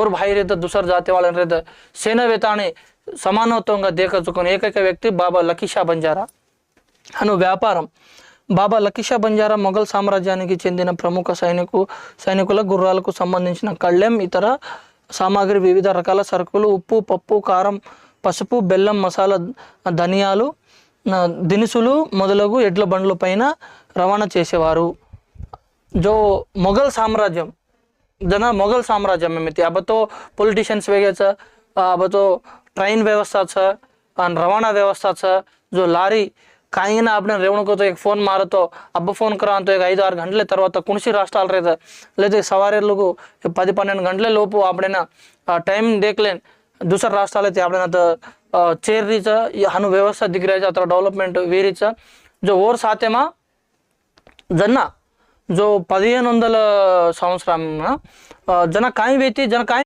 और बाहेर येतं दुसरं जातीवाल्यानं येतं सेना वेताने సమానత్వంగా దేకచుకుని ఏకైక వ్యక్తి బాబా లకీషా బంజారా అను వ్యాపారం. బాబా లకీషా బంజారా మొఘల్ సామ్రాజ్యానికి చెందిన ప్రముఖ సైనికుల గుర్రాలకు సంబంధించిన కళ్ళెం, ఇతర సామాగ్రి, వివిధ రకాల సరుకులు, ఉప్పు, పప్పు, కారం, పసుపు, బెల్లం, మసాలా, ధనియాలు, దినుసులు మొదలగు ఎడ్ల బండ్ల పైన రవాణా చేసేవారు. जो मोगल साम्राज्य जना मोगल साम्राज्य में अब तो पॉलिटिशियन्स वेगळे छ, अब तो ट्रेन व्यवस्था छ आणि रवाना व्यवस्था छ. जो लारी काही ना आपण रेवणको तो एक फोन मारतो अब फोन करा तो एक 5-6 గంటల తర్వాత కుణసి రాష్ట్రాలు రేత లేదా సవారీలకు 10-12 గంటల లోపు आपणना टाइम देखलेन दुसरा राष्ट्राला ते आपणना चेरीचा हनु व्यवस्था दिगरायचा आता डेव्हलपमेंट वेरीचा जो ओर सातेमा जन्ना जो 1500 సంవత్సరం जन काही व्यक्ती जन काही